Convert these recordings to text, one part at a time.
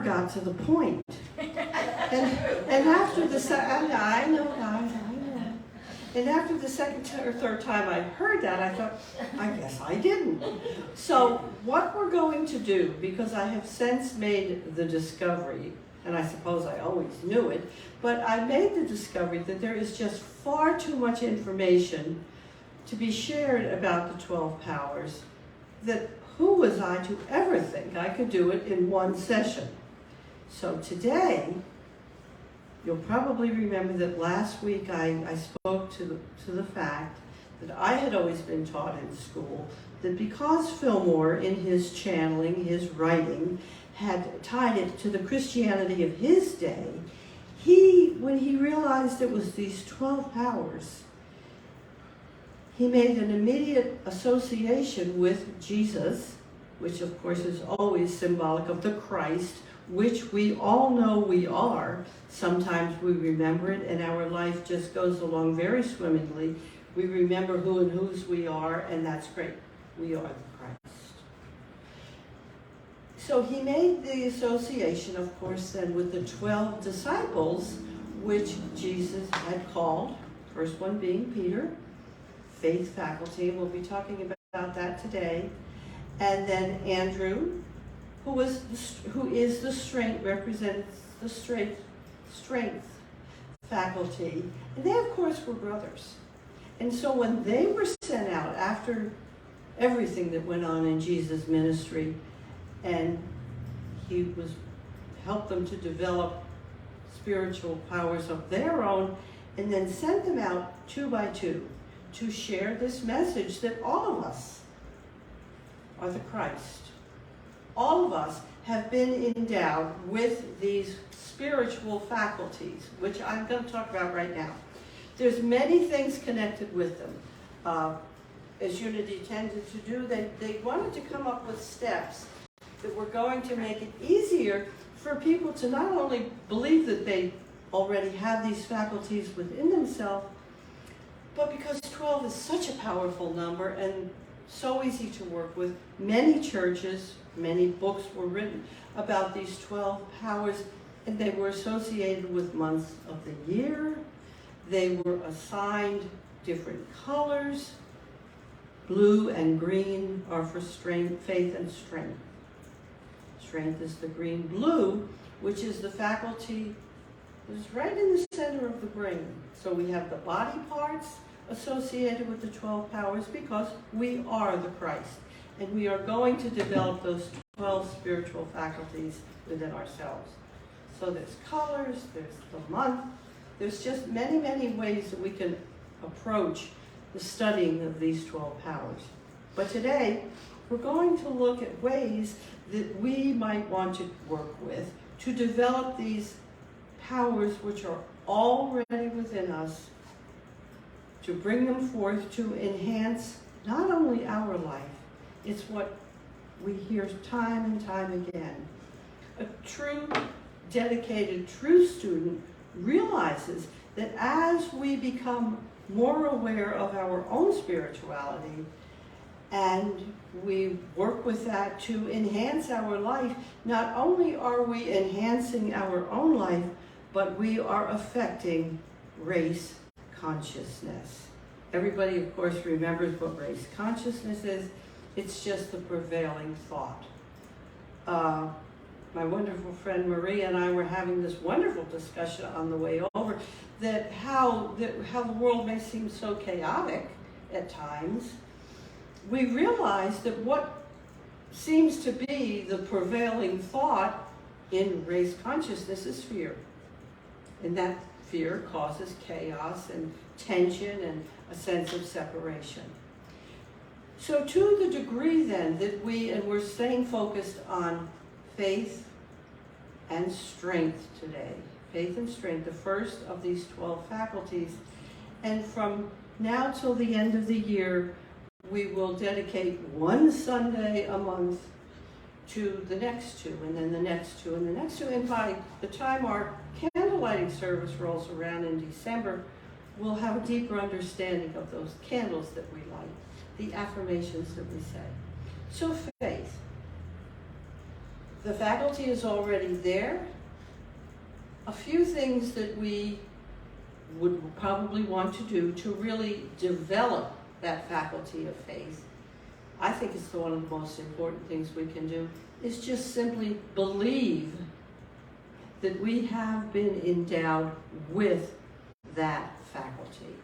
never got to the point. And after the second, I know, guys, I know. And after the second or third time I heard that, I thought, I guess I didn't. So what we're going to do, because I have since made the discovery, and I suppose I always knew it, but I made the discovery that there is just far too much information to be shared about the 12 powers, that who was I to ever think I could do it in one session? So today, you'll probably remember that last week I spoke to the fact that I had always been taught in school that because Fillmore, in his channeling, his writing, had tied it to the Christianity of his day, when he realized it was these 12 powers, he made an immediate association with Jesus, which of course is always symbolic of the Christ, which we all know we are. Sometimes we remember it and our life just goes along very swimmingly. We remember who and whose we are, and that's great. We are the Christ. So he made the association, of course, then with the 12 disciples, which Jesus had called, first one being Peter, faith faculty, and we'll be talking about that today. And then Andrew, who is the strength, represents the strength faculty. And they, of course, were brothers. And so when they were sent out after everything that went on in Jesus' ministry, and he helped them to develop spiritual powers of their own, and then sent them out 2 by 2 to share this message that all of us are the Christ. All of us have been endowed with these spiritual faculties, which I'm going to talk about right now. There's many things connected with them. As Unity tended to do, they wanted to come up with steps that were going to make it easier for people to not only believe that they already have these faculties within themselves, but because 12 is such a powerful number and so easy to work with, many churches, many books were written about these 12 powers, and they were associated with months of the year. They were assigned different colors. Blue and green are for strength, faith, and strength. Strength is the green. Blue, which is the faculty, is right in the center of the brain. So we have the body parts associated with the 12 powers because we are the Christ. And we are going to develop those 12 spiritual faculties within ourselves. So there's colors, there's the month, there's just many, many ways that we can approach the studying of these 12 powers. But today, we're going to look at ways that we might want to work with to develop these powers which are already within us, to bring them forth to enhance not only our life, it's what we hear time and time again. A true, dedicated, true student realizes that as we become more aware of our own spirituality and we work with that to enhance our life, not only are we enhancing our own life, but we are affecting race consciousness. Everybody, of course, remembers what race consciousness is. It's just the prevailing thought. My wonderful friend Maria and I were having this wonderful discussion on the way over that how the world may seem so chaotic at times. We realized that what seems to be the prevailing thought in race consciousness is fear. And that fear causes chaos and tension and a sense of separation. So to the degree then that we're staying focused on faith and strength today, faith and strength, the first of these 12 faculties, and from now till the end of the year, we will dedicate one Sunday a month to the next two, and then the next two, and the next two, and by the time our candlelighting service rolls around in December, we'll have a deeper understanding of those candles that we light, the affirmations that we say. So faith. The faculty is already there. A few things that we would probably want to do to really develop that faculty of faith, I think it's one of the most important things we can do, is just simply believe that we have been endowed with that faculty.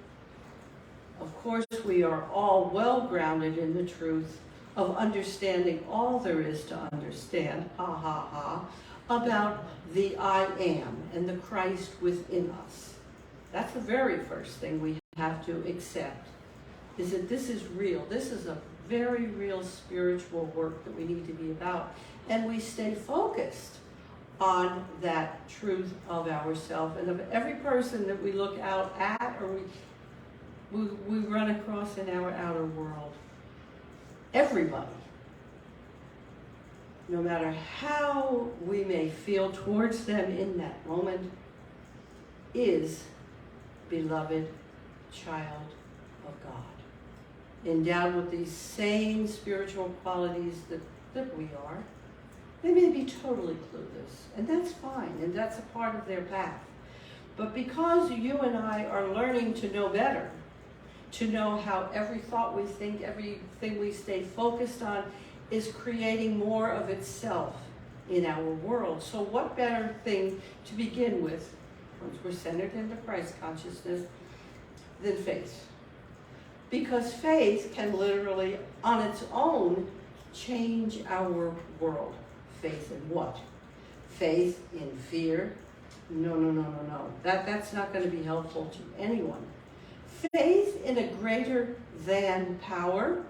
Of course, we are all well grounded in the truth of understanding all there is to understand, about the I am and the Christ within us. That's the very first thing we have to accept, is that this is real. This is a very real spiritual work that we need to be about. And we stay focused on that truth of ourselves and of every person that we look out at or we run across in our outer world. Everybody, no matter how we may feel towards them in that moment, is beloved child of God, endowed with these same spiritual qualities that we are. They may be totally clueless, and that's fine, and that's a part of their path. But because you and I are learning to know better, to know how every thought we think, everything we stay focused on is creating more of itself in our world. So what better thing to begin with, once we're centered into Christ consciousness, than faith? Because faith can literally, on its own, change our world. Faith in what? Faith in fear? No. That's not going to be helpful to anyone. Faith in a greater than power.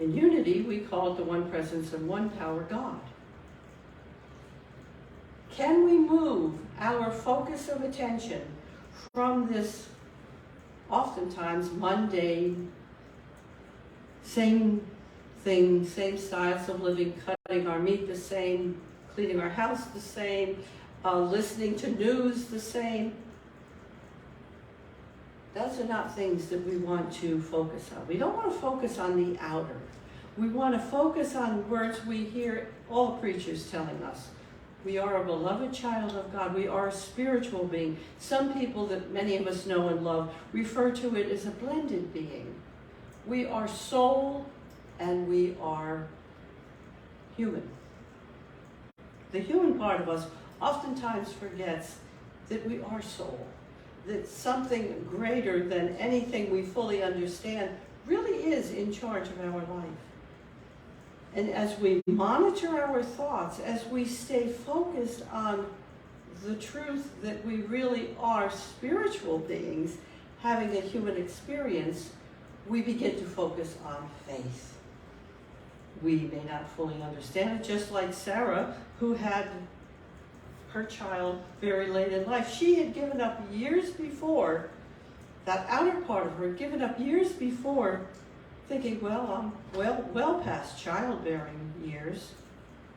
In unity, we call it the one presence and one power, God. Can we move our focus of attention from this oftentimes mundane, same thing, same styles of living, cutting our meat the same, cleaning our house the same, listening to news the same? Those are not things that we want to focus on. We don't want to focus on the outer. We want to focus on words we hear all preachers telling us. We are a beloved child of God. We are a spiritual being. Some people that many of us know and love refer to it as a blended being. We are soul and we are human. The human part of us oftentimes forgets that we are soul, that something greater than anything we fully understand really is in charge of our life. And as we monitor our thoughts, as we stay focused on the truth that we really are spiritual beings having a human experience, we begin to focus on faith. We may not fully understand it, just like Sarah, who had her child very late in life. She had given up years before, that outer part of her had given up years before, thinking, well, I'm well past childbearing years.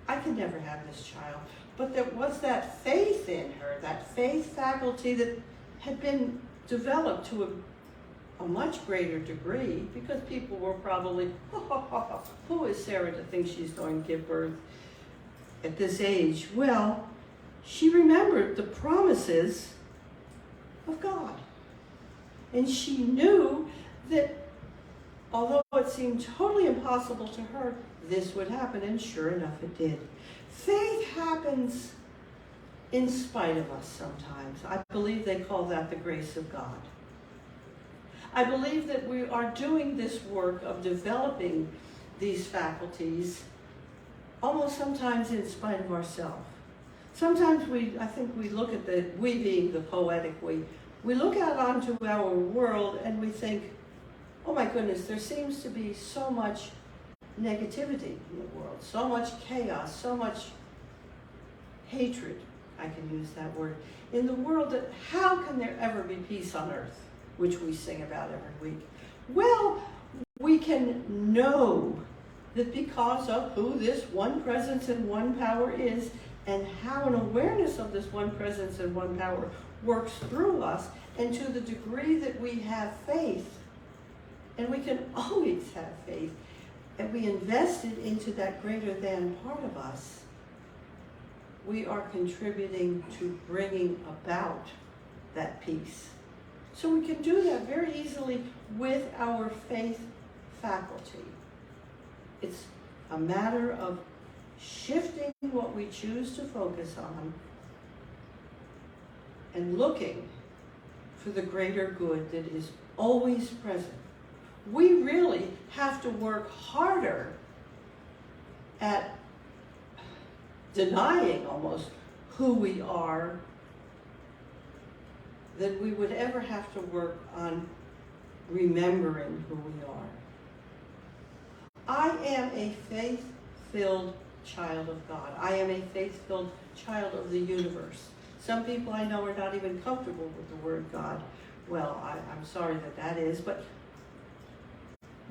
I can never have this child. But there was that faith in her, that faith faculty that had been developed to a much greater degree, because people were probably, who is Sarah to think she's going to give birth at this age? Well, she remembered the promises of God. And she knew that although it seemed totally impossible to her, this would happen, and sure enough it did. Faith happens in spite of us sometimes. I believe they call that the grace of God. I believe that we are doing this work of developing these faculties almost sometimes in spite of ourselves. Sometimes I think we look at we being the poetic we look out onto our world and we think, oh my goodness, there seems to be so much negativity in the world, so much chaos, so much hatred, I can use that word, in the world, that how can there ever be peace on earth, which we sing about every week? Well, we can know that because of who this one presence and one power is, and how an awareness of this one presence and one power works through us, and to the degree that we have faith, and we can always have faith, and we invest it into that greater than part of us, we are contributing to bringing about that peace. So we can do that very easily with our faith faculty. It's a matter of shifting what we choose to focus on and looking for the greater good that is always present. We really have to work harder at denying almost who we are than we would ever have to work on remembering who we are. I am a faith-filled child of God. I am a faith-filled child of the universe. Some people I know are not even comfortable with the word God. Well, I'm sorry that is, but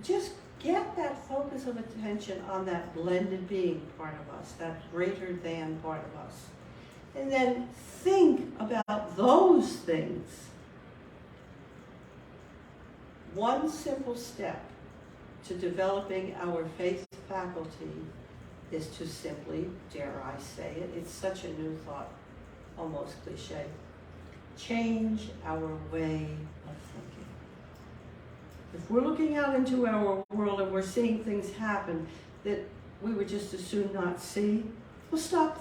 just get that focus of attention on that blended being part of us, that greater than part of us. And then think about those things. One simple step to developing our faith faculty is to simply, dare I say it, it's such a new thought, almost cliche, change our way of thinking. If we're looking out into our world and we're seeing things happen that we would just as soon not see, well, stop,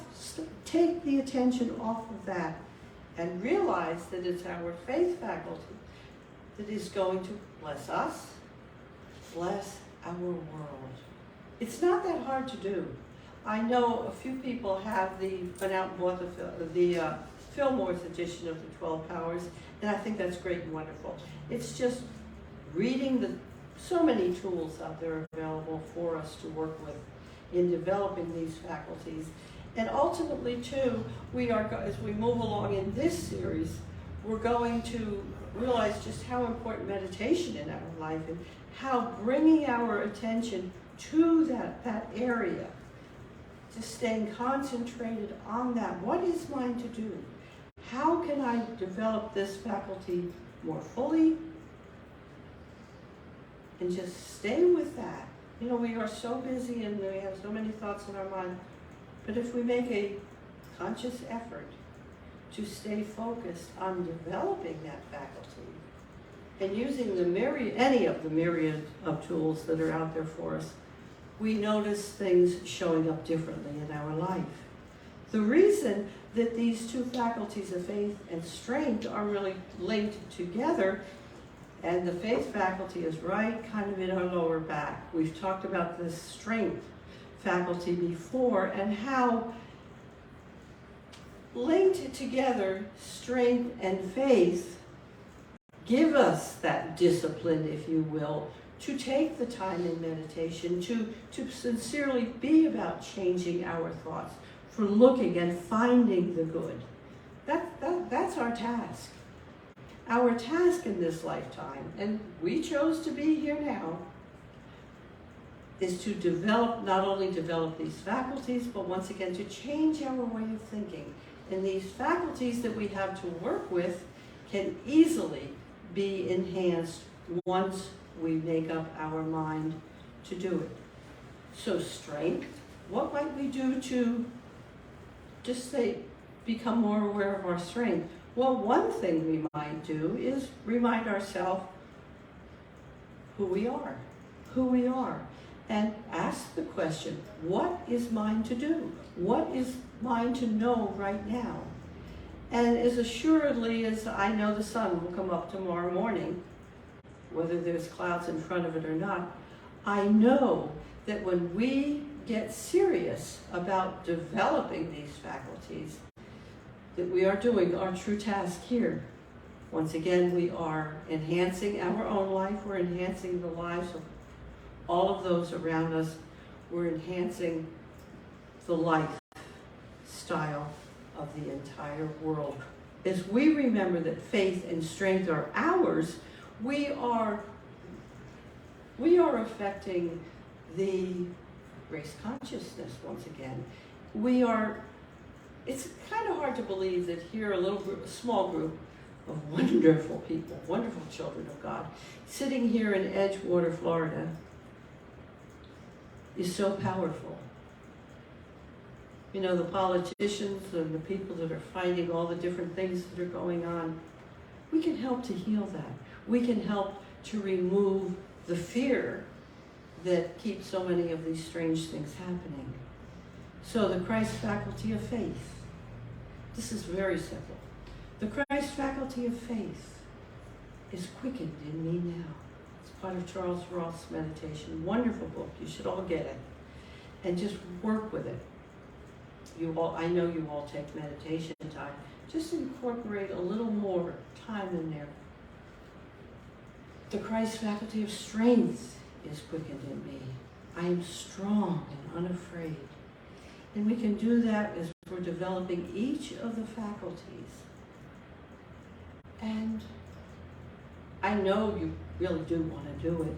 take the attention off of that and realize that it's our faith faculty that is going to bless us, bless our world. It's not that hard to do. I know a few people have went out and bought the Fillmore's edition of the 12 Powers, and I think that's great and wonderful. It's just reading so many tools out there available for us to work with in developing these faculties. And ultimately, too, as we move along in this series, we're going to realize just how important meditation in our life and how bringing our attention to that area, just staying concentrated on that. What is mine to do? How can I develop this faculty more fully? And just stay with that. You know, we are so busy and we have so many thoughts in our mind. But if we make a conscious effort to stay focused on developing that faculty and using any of the myriad of tools that are out there for us, we notice things showing up differently in our life. The reason that these two faculties of faith and strength are really linked together, and the faith faculty is right kind of in our lower back. We've talked about this strength faculty before and how linked together strength and faith give us that discipline, if you will, to take the time in meditation, to sincerely be about changing our thoughts, for looking and finding the good. That's our task. Our task in this lifetime, and we chose to be here now, is to not only develop these faculties, but once again to change our way of thinking. And these faculties that we have to work with can easily be enhanced once we make up our mind to do it. So strength, what might we do to just become more aware of our strength? Well, one thing we might do is remind ourselves who we are, and ask the question, what is mine to do? What is mine to know right now? And as assuredly as I know the sun will come up tomorrow morning, whether there's clouds in front of it or not, I know that when we get serious about developing these faculties, that we are doing our true task here. Once again, we are enhancing our own life, we're enhancing the lives of all of those around us, we're enhancing the lifestyle of the entire world. As we remember that faith and strength are ours, we are affecting the grace consciousness once again. It's kind of hard to believe that here a small group of wonderful people, wonderful children of God, sitting here in Edgewater, Florida, is so powerful. You know, the politicians and the people that are fighting all the different things that are going on, we can help to heal that. We can help to remove the fear that keeps so many of these strange things happening. So the Christ faculty of faith. This is very simple. The Christ faculty of faith is quickened in me now. It's part of Charles Roth's meditation. Wonderful book. You should all get it. And just work with it. I know you all take meditation time. Just incorporate a little more time in there. The Christ faculty of strength is quickened in me. I am strong and unafraid. And we can do that as we're developing each of the faculties. And I know you really do want to do it.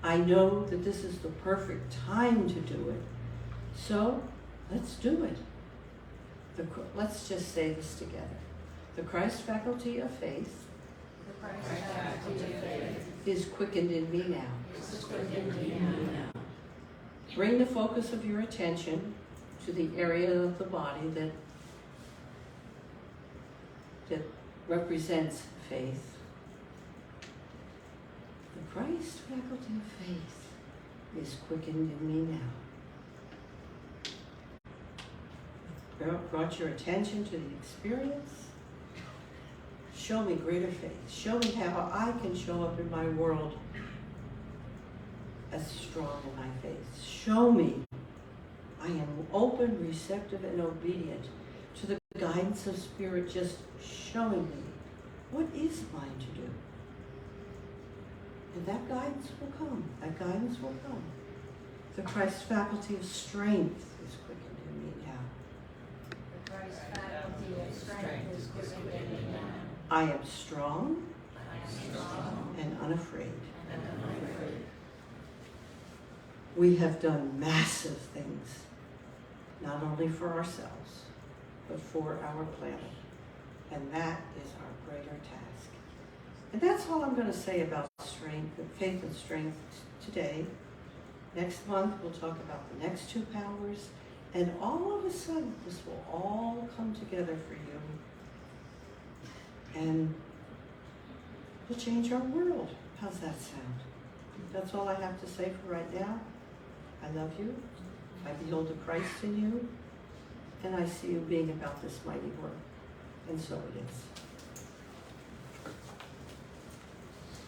I know that this is the perfect time to do it. So let's do it. Let's just say this together. The Christ faculty of faith, is quickened in me now. Bring the focus of your attention to the area of the body that represents faith. The Christ faculty of faith is quickened in me now. Brought your attention to the experience. Show me greater faith. Show me how I can show up in my world as strong in my faith. Show me I am open, receptive, and obedient to the guidance of Spirit just showing me what is mine to do. And that guidance will come. That guidance will come. The Christ faculty of strength is quickened in me now. The Christ faculty of strength is quickened in me now. I am strong, and unafraid. We have done massive things, not only for ourselves, but for our planet. And that is our greater task. And that's all I'm going to say about strength, faith and strength today. Next month, we'll talk about the next two powers. And all of a sudden, this will all come together for you. And we'll change our world. How's that sound? That's all I have to say for right now. I love you. I behold the Christ in you. And I see you being about this mighty work. And so it is.